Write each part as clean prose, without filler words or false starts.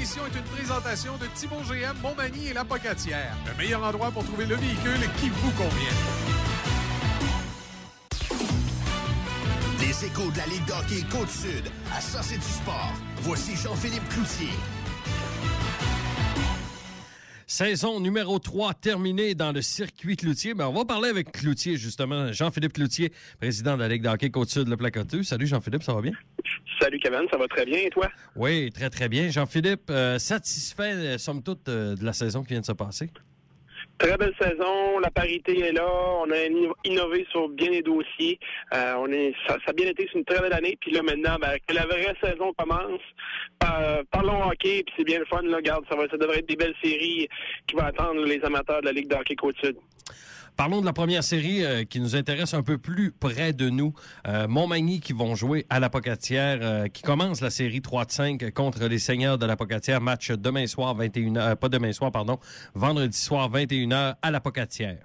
émission est une présentation de Thibaut GM, Montmagny et La Pocatière. Le meilleur endroit pour trouver le véhicule qui vous convient. Les échos de la Ligue d'hockey Côte-Sud. À ça, c'est du sport. Voici Jean-Philippe Cloutier. Saison numéro 3 terminée dans le circuit Cloutier. Ben, on va parler avec Cloutier, justement. Jean-Philippe Cloutier, président de la Ligue d'hockey Côte-Sud, le Placoteux. Salut Jean-Philippe, ça va bien? Salut Kevin, ça va très bien et toi? Oui, très très bien. Jean-Philippe, satisfait, somme toute, de la saison qui vient de se passer? Très belle saison, la parité est là, on a innové sur bien des dossiers, ça a bien été, c'est une très belle année, puis là maintenant, que la vraie saison commence, parlons hockey, puis c'est bien le fun, là, regarde, ça devrait être des belles séries qui vont attendre les amateurs de la Ligue de hockey Côte-Sud. Parlons de la première série qui nous intéresse un peu plus près de nous. Montmagny qui vont jouer à la Pocatière, qui commence la série 3-5 contre les Seigneurs de la Pocatière. Match demain soir, 21h, vendredi soir, 21h à la Pocatière.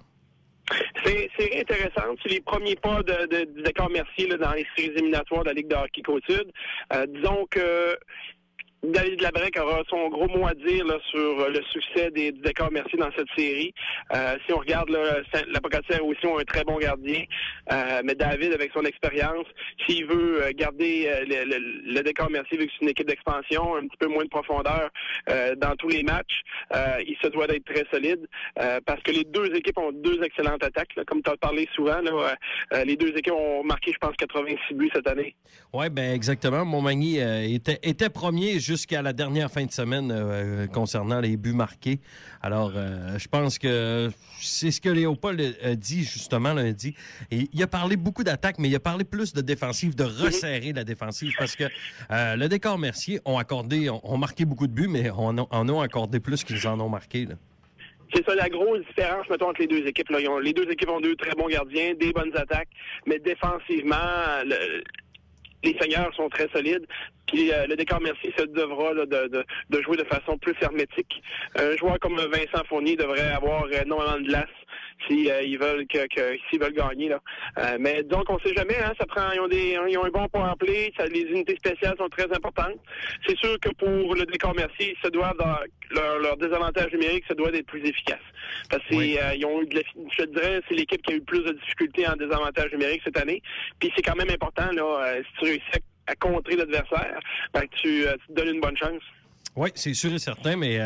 C'est intéressant. C'est les premiers pas du décor Mercier là, dans les séries éliminatoires de la Ligue de hockey Côte-Sud. Disons que David Labrec aura son gros mot à dire là, sur le succès du décor Mercier dans cette série. Si on regarde là, la Pocatière aussi ont un très bon gardien, mais David, avec son expérience, s'il veut garder le décor Mercier, vu que c'est une équipe d'expansion, un petit peu moins de profondeur dans tous les matchs, il se doit d'être très solide, parce que les deux équipes ont deux excellentes attaques. Là, comme tu as parlé souvent, là, les deux équipes ont marqué, je pense, 86 buts cette année. Oui, ben exactement. Montmagny était premier jusqu'à la dernière fin de semaine concernant les buts marqués. Alors, je pense que c'est ce que Léopold a dit justement lundi. Et il a parlé beaucoup d'attaques, mais il a parlé plus de défensive, de resserrer la défensive, parce que le décor Mercier ont marqué beaucoup de buts, mais en ont accordé plus qu'ils en ont marqué, là. C'est ça la grosse différence, mettons, entre les deux équipes. Là. Les deux équipes ont deux très bons gardiens, des bonnes attaques, mais défensivement, les Seigneurs sont très solides. Puis le décor Mercier se devra là, de jouer de façon plus hermétique. Un joueur comme Vincent Fournier devrait avoir énormément de glace s'ils veulent gagner là. Mais donc on sait jamais, hein, ils ont un bon point en play, les unités spéciales sont très importantes. C'est sûr que pour le décor Mercier, leur désavantage numérique, ça doit être plus efficace. Parce que ils ont eu je te dirais, c'est l'équipe qui a eu plus de difficultés en désavantage numérique cette année. Puis c'est quand même important là, si tu réussis à contrer l'adversaire, tu te donnes une bonne chance. Oui, c'est sûr et certain, mais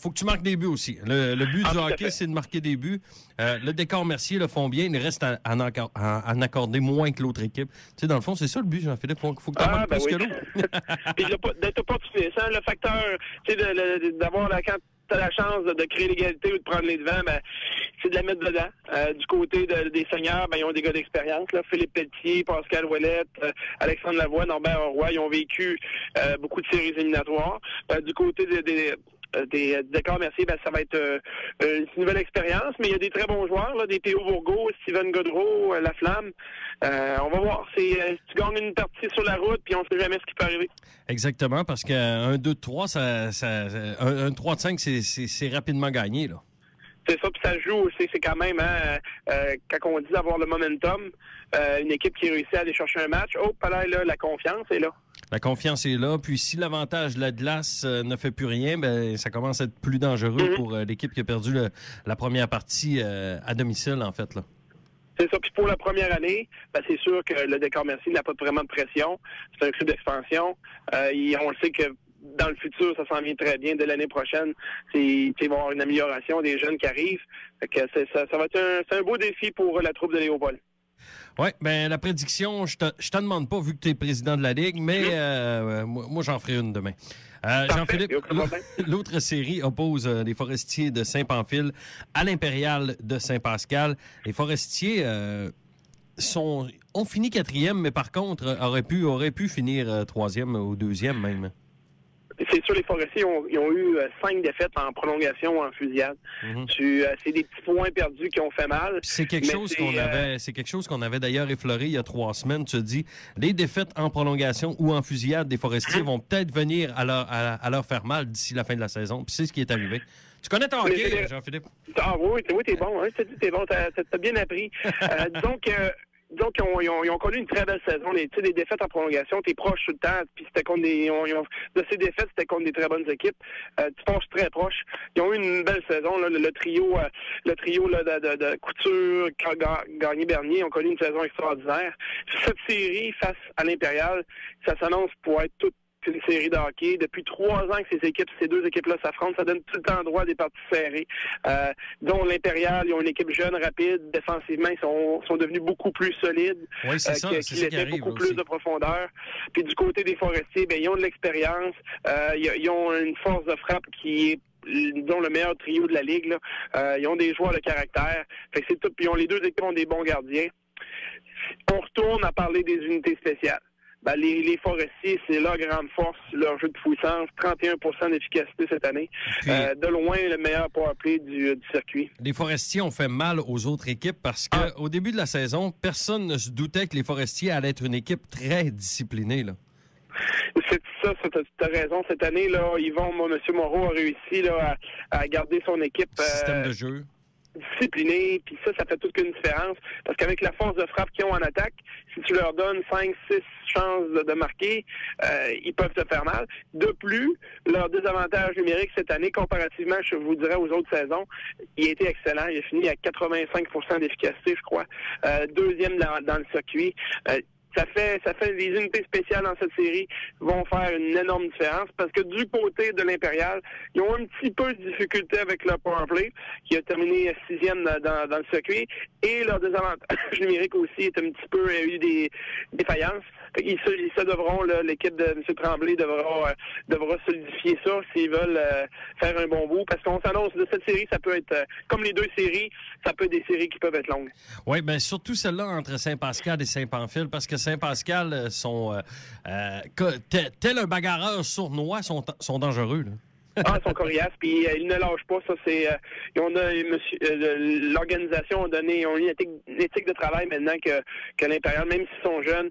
faut que tu marques des buts aussi. Le but du hockey, c'est de marquer des buts. Le décor Mercier le font bien, il reste à en accorder moins que l'autre équipe. Tu sais, dans le fond, c'est ça le but, Jean-Philippe. Faut que tu en marques plus que l'autre. Puis d'être opportuniste, hein, le facteur, tu sais, d'avoir quand t'as la chance de créer l'égalité ou de prendre les devants, c'est de la mettre dedans. Du côté des Seigneurs, ils ont des gars d'expérience, là. Philippe Pelletier, Pascal Ouellette, Alexandre Lavoie, Norbert Roy, ils ont vécu beaucoup de séries éliminatoires. Du côté des décors Mercier, ça va être une nouvelle expérience, mais il y a des très bons joueurs, là, des Théo Bourgault, Steven Godreau, La Flamme. On va voir. Tu gagnes une partie sur la route, puis on ne sait jamais ce qui peut arriver. Exactement, parce qu'un 2-3, un 3-5, c'est rapidement gagné, là. C'est ça, puis ça joue aussi. C'est quand même, quand on dit d'avoir le momentum, une équipe qui réussit à aller chercher un match, là, la confiance est là. La confiance est là. Puis si l'avantage de la glace ne fait plus rien, ça commence à être plus dangereux pour l'équipe qui a perdu la première partie à domicile, en fait, là. C'est ça. Puis pour la première année, c'est sûr que le décor Mercier n'a pas vraiment de pression. C'est un club d'expansion. On le sait que dans le futur, ça s'en vient très bien. Dès l'année prochaine, il va y avoir une amélioration des jeunes qui arrivent. Fait que ça va être un beau défi pour la troupe de Léopold. Oui, la prédiction, je te demande pas, vu que tu es président de la Ligue, mais moi, j'en ferai une demain. Jean-Philippe, l'autre série oppose les Forestiers de Saint-Pamphile à l'Impérial de Saint-Pascal. Les Forestiers ont fini 4e, mais par contre, auraient pu finir 3e ou 2e même. C'est sûr, les Forestiers ils ont eu 5 défaites en prolongation ou en fusillade. C'est des petits points perdus qui ont fait mal. C'est quelque chose qu'on avait d'ailleurs effleuré il y a 3 semaines. Tu te dis, les défaites en prolongation ou en fusillade des Forestiers vont peut-être venir à leur faire mal d'ici la fin de la saison. Puis c'est ce qui est arrivé. Tu connais ton hockey, Jean-Philippe? Oui, t'es bon. Hein? T'es bon, t'as bien appris. Disons que disons qu'ils ont connu une très belle saison. Les défaites en prolongation, t'es proche tout le temps, puis c'était contre de ces défaites, c'était contre des très bonnes équipes. Tu penses très proche. Ils ont eu une belle saison, là, le trio là, de Couture, Gagné-Bernier ont connu une saison extraordinaire. Cette série face à l'Impérial, ça s'annonce pour être toute une série de hockey. Depuis 3 ans que ces deux équipes-là s'affrontent, ça donne tout le temps droit à des parties serrées. Dont l'Impérial, ils ont une équipe jeune, rapide, défensivement, ils sont devenus beaucoup plus solides. Oui, c'est ça, qui arrive beaucoup plus de profondeur. Puis du côté des Forestiers, ils ont de l'expérience, ils ont une force de frappe qui est dont le meilleur trio de la Ligue. Là. Ils ont des joueurs de caractère. Fait que c'est tout. Puis les deux équipes ont des bons gardiens. On retourne à parler des unités spéciales. Les Forestiers, c'est leur grande force, leur jeu de puissance, 31% d'efficacité cette année. Puis, de loin, le meilleur powerplay du circuit. Les Forestiers ont fait mal aux autres équipes parce qu'au début de la saison, personne ne se doutait que les Forestiers allaient être une équipe très disciplinée, là. C'est ça, t'as raison. Cette année, là, M. Moreau a réussi là, à garder son équipe. Système de jeu. Disciplinés, puis ça fait toute une différence. Parce qu'avec la force de frappe qu'ils ont en attaque, si tu leur donnes 5-6 chances de marquer, ils peuvent te faire mal. De plus, leur désavantage numérique cette année, comparativement, je vous dirais, aux autres saisons, il a été excellent. Il a fini à 85% d'efficacité, je crois. Deuxième dans le circuit. Ça fait les unités spéciales dans cette série vont faire une énorme différence parce que du côté de l'Impérial, ils ont un petit peu de difficulté avec leur powerplay qui a terminé 6e dans le circuit et leur désavantage numérique aussi est un petit peu eu des défaillances. Ils devront, là, l'équipe de M. Tremblay devra solidifier ça s'ils veulent faire un bon bout. Parce qu'on s'annonce de cette série, ça peut être, comme les deux séries, ça peut être des séries qui peuvent être longues. Oui, bien surtout celle-là entre Saint-Pascal et Saint-Pamphile, parce que Saint-Pascal sont, tel un bagarreur sournois, sont dangereux, là. Ils sont coriaces, puis ils ne lâchent pas. Ça, c'est l'organisation ont eu une éthique de travail maintenant que l'Impérial, même s'ils sont jeunes,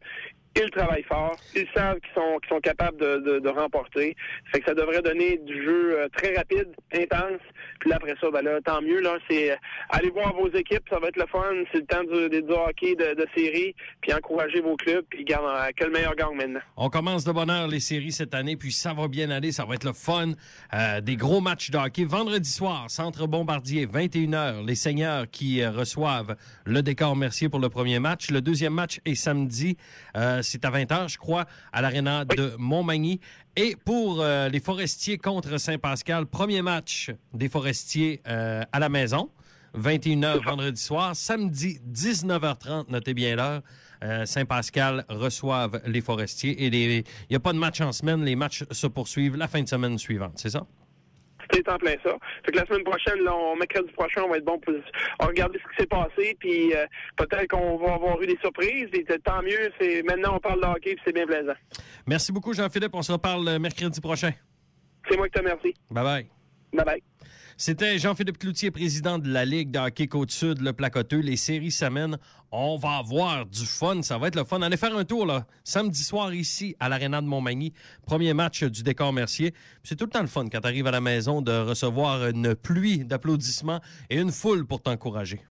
ils travaillent fort, ils savent qu'ils sont capables de remporter. Fait que ça devrait donner du jeu très rapide, intense. Puis là, après ça, là, tant mieux. Là, c'est allez voir vos équipes, ça va être le fun. C'est le temps du hockey de série, puis encourager vos clubs, puis que le meilleur gagne maintenant. On commence de bonne heure les séries cette année, puis ça va bien aller, ça va être le fun. Des gros matchs de hockey. Vendredi soir, Centre Bombardier, 21h, les Seigneurs qui reçoivent le Décor Mercier pour le premier match. Le deuxième match est samedi. C'est à 20h, je crois, à l'aréna de Montmagny. Et pour les Forestiers contre Saint-Pascal, premier match des Forestiers à la maison, 21h vendredi soir. Samedi, 19h30, notez bien l'heure, Saint-Pascal reçoivent les Forestiers. Et il n'y a pas de match en semaine, les matchs se poursuivent la fin de semaine suivante, c'est ça? C'est en plein ça. Fait que la semaine prochaine, là, mercredi prochain, on va être bon pour regarder ce qui s'est passé, puis peut-être qu'on va avoir eu des surprises. Et tant mieux, maintenant on parle de hockey, puis c'est bien plaisant. Merci beaucoup, Jean-Philippe. On se reparle mercredi prochain. C'est moi qui te remercie. Bye-bye. Bye-bye. C'était Jean-Philippe Cloutier, président de la Ligue de hockey Côte-Sud, le Placoteux. Les séries s'amènent. On va avoir du fun. Ça va être le fun. Allez faire un tour, là. Samedi soir, ici, à l'Aréna de Montmagny. Premier match du Décor Mercier. C'est tout le temps le fun quand tu arrives à la maison de recevoir une pluie d'applaudissements et une foule pour t'encourager.